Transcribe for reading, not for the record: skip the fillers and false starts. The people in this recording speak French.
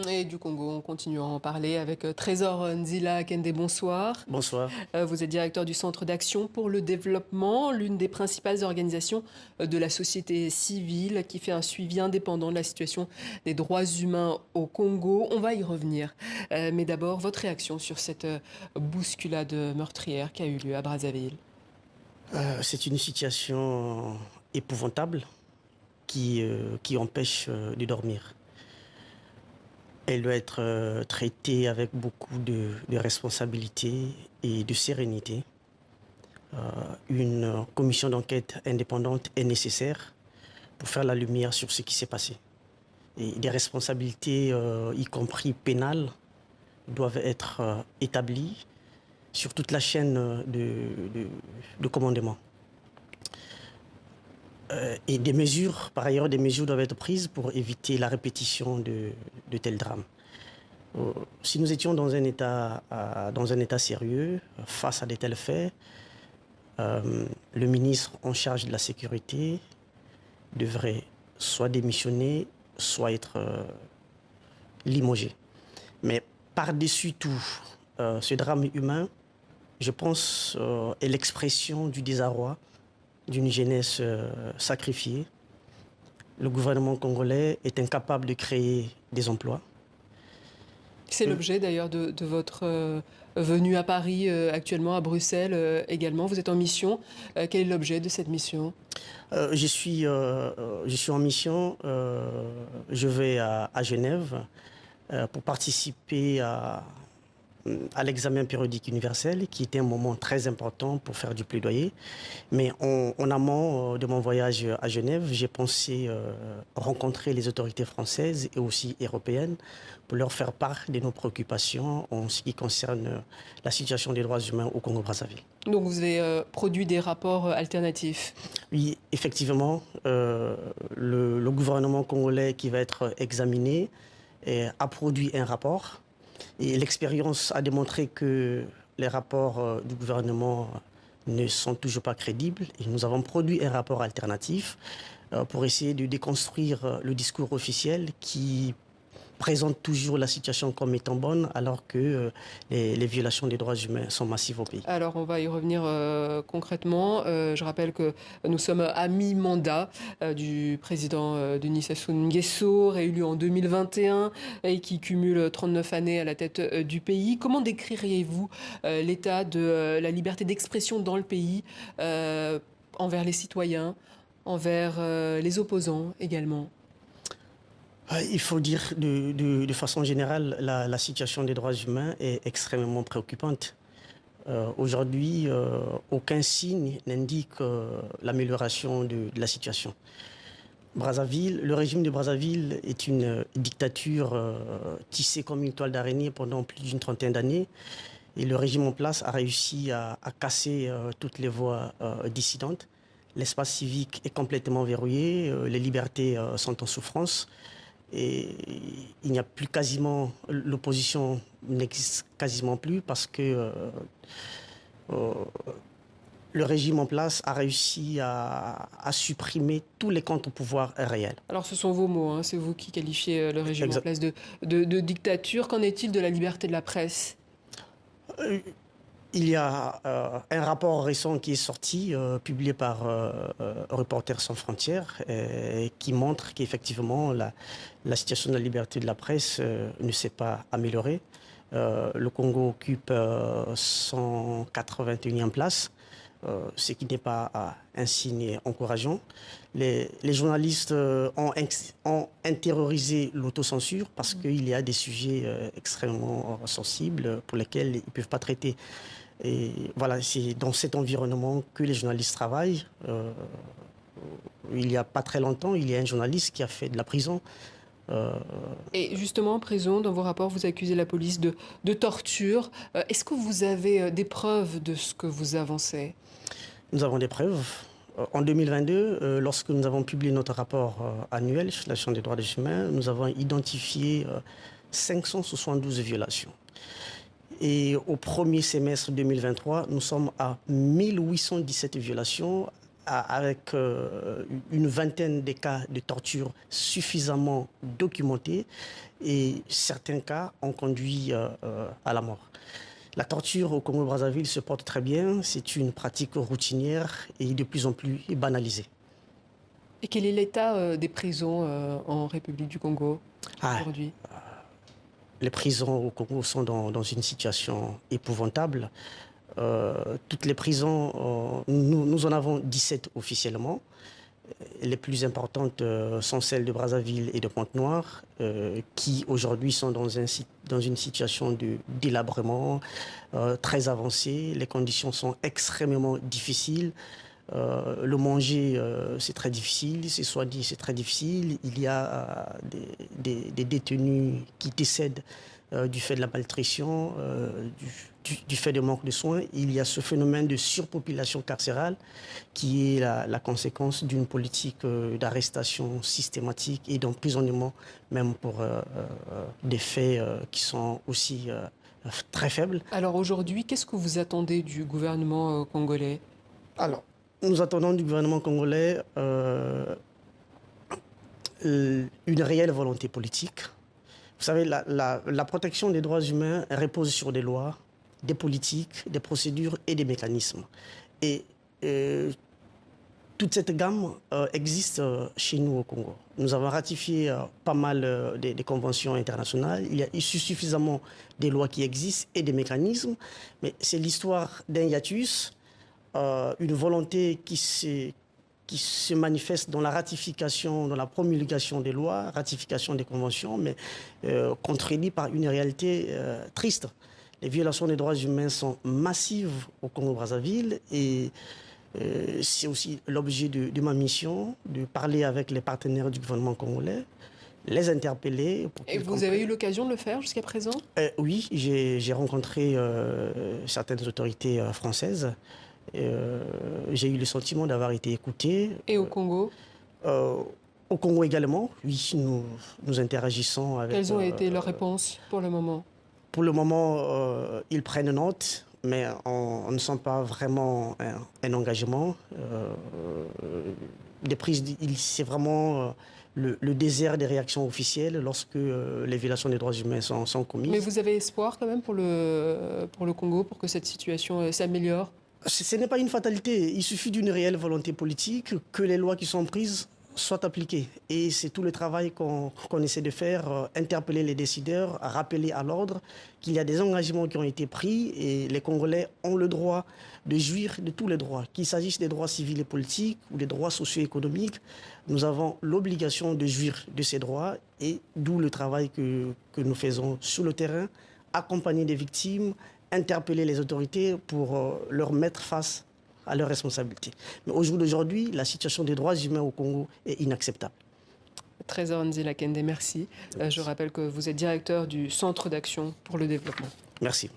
Et du Congo, on continue à en parler avec Trésor Nzila Kende, bonsoir. Bonsoir. Vous êtes directeur du Centre d'action pour le développement, l'une des principales organisations de la société civile qui fait un suivi indépendant de la situation des droits humains au Congo. On va y revenir. Mais d'abord, votre réaction sur cette bousculade meurtrière qui a eu lieu à Brazzaville. C'est une situation épouvantable qui empêche de dormir. Elle doit être traitée avec beaucoup de responsabilité et de sérénité. Une commission d'enquête indépendante est nécessaire pour faire la lumière sur ce qui s'est passé. Et des responsabilités, y compris pénales, doivent être établies sur toute la chaîne de commandement. Et des mesures, par ailleurs, des mesures doivent être prises pour éviter la répétition de tels drames. Si nous étions dans un état sérieux, face à de tels faits, le ministre en charge de la sécurité devrait soit démissionner, soit être limogé. Mais par-dessus tout, ce drame humain, je pense, est l'expression du désarroi d'une jeunesse sacrifiée. Le gouvernement congolais est incapable de créer des emplois. C'est l'objet d'ailleurs de votre venue à Paris actuellement, à Bruxelles également. Vous êtes en mission. Quel est l'objet de cette mission? Je suis en mission. Je vais à Genève pour participer à l'examen périodique universel, qui était un moment très important pour faire du plaidoyer. Mais en amont de mon voyage à Genève, j'ai pensé rencontrer les autorités françaises et aussi européennes pour leur faire part de nos préoccupations en ce qui concerne la situation des droits humains au Congo-Brazzaville. Donc vous avez produit des rapports alternatifs. Oui, effectivement, le gouvernement congolais qui va être examiné a produit un rapport. Et l'expérience a démontré que les rapports du gouvernement ne sont toujours pas crédibles. Et nous avons produit un rapport alternatif pour essayer de déconstruire le discours officiel qui présente toujours la situation comme étant bonne alors que les violations des droits humains sont massives au pays. Alors on va y revenir concrètement. Je rappelle que nous sommes à mi-mandat du président Denis Sassou Nguesso, réélu en 2021 et qui cumule 39 années à la tête du pays. Comment décririez-vous l'état de la liberté d'expression dans le pays envers les citoyens, envers les opposants également? Il faut dire de façon générale, la situation des droits humains est extrêmement préoccupante. Aujourd'hui, aucun signe n'indique l'amélioration de la situation. Brazzaville, le régime de Brazzaville est une dictature tissée comme une toile d'araignée pendant plus d'une trentaine d'années. Et le régime en place a réussi à casser toutes les voies dissidentes. L'espace civique est complètement verrouillé, les libertés sont en souffrance. Et il n'y a plus quasiment, l'opposition n'existe quasiment plus parce que euh, le régime en place a réussi à supprimer tous les contre-pouvoirs réels. Alors ce sont vos mots, hein, c'est vous qui qualifiez le régime en Exact. place de dictature. Qu'en est-il de la liberté de la presse? Il y a un rapport récent qui est sorti, publié par Reporters sans frontières, qui montre qu'effectivement la situation de la liberté de la presse ne s'est pas améliorée. Le Congo occupe 181e place, ce qui n'est pas un signe encourageant. Les journalistes ont intériorisé l'autocensure parce qu'il y a des sujets extrêmement sensibles pour lesquels ils ne peuvent pas traiter. Et voilà, c'est dans cet environnement que les journalistes travaillent. Il n'y a pas très longtemps, il y a un journaliste qui a fait de la prison. Et justement, en prison, dans vos rapports, vous accusez la police de torture. Est-ce que vous avez des preuves de ce que vous avancez? Nous avons des preuves. En 2022, lorsque nous avons publié notre rapport annuel sur la question des droits des humains, nous avons identifié 572 violations. Et au premier semestre 2023, nous sommes à 1817 violations avec une vingtaine de cas de torture suffisamment documentés et certains cas ont conduit à la mort. La torture au Congo-Brazzaville se porte très bien, c'est une pratique routinière et de plus en plus banalisée. Et quel est l'état des prisons en République du Congo Ah, aujourd'hui? les prisons au Congo sont dans une situation épouvantable. Toutes les prisons, nous en avons 17 officiellement. Les plus importantes sont celles de Brazzaville et de Pointe-Noire, qui aujourd'hui sont dans une situation de délabrement très avancée. Les conditions sont extrêmement difficiles. Le manger, c'est très difficile. C'est soit dit, c'est très difficile. Il y a des détenus qui décèdent du fait de la malnutrition, du fait de manque de soins. Il y a ce phénomène de surpopulation carcérale qui est la conséquence d'une politique d'arrestation systématique et d'emprisonnement, même pour des faits qui sont aussi très faibles. Alors aujourd'hui, qu'est-ce que vous attendez du gouvernement congolais? Alors, nous attendons du gouvernement congolais une réelle volonté politique. Vous savez, la protection des droits humains repose sur des lois, des politiques, des procédures et des mécanismes. Et toute cette gamme existe chez nous au Congo. Nous avons ratifié pas mal des conventions internationales. Il y a suffisamment des lois qui existent et des mécanismes. Mais c'est l'histoire d'un hiatus, une volonté qui se manifeste dans la ratification, dans la promulgation des lois, ratification des conventions, mais contredit par une réalité triste. Les violations des droits humains sont massives au Congo-Brazzaville et c'est aussi l'objet de ma mission, de parler avec les partenaires du gouvernement congolais, les interpeller. Et vous avez eu l'occasion de le faire jusqu'à présent? Oui, j'ai rencontré certaines autorités françaises. J'ai eu le sentiment d'avoir été écouté. Et au Congo? Au Congo également, oui, nous interagissons avec... Quelles ont été leurs réponses pour le moment? Pour le moment, ils prennent note, mais on ne sent pas vraiment un engagement. C'est vraiment le désert des réactions officielles lorsque les violations des droits humains sont commises. Mais vous avez espoir quand même pour le Congo, pour que cette situation s'améliore? Ce n'est pas une fatalité. Il suffit d'une réelle volonté politique, que les lois qui sont prises soient appliquées. Et c'est tout le travail qu'on essaie de faire, interpeller les décideurs, rappeler à l'ordre qu'il y a des engagements qui ont été pris et les Congolais ont le droit de jouir de tous les droits. Qu'il s'agisse des droits civils et politiques ou des droits socio-économiques, nous avons l'obligation de jouir de ces droits et d'où le travail que nous faisons sur le terrain, accompagner des victimes, interpeller les autorités pour leur mettre face à leurs responsabilités. Mais au jour d'aujourd'hui, la situation des droits humains au Congo est inacceptable. Trésor Nzila Kende, merci. Je rappelle que vous êtes directeur du Centre d'action pour le développement. Merci.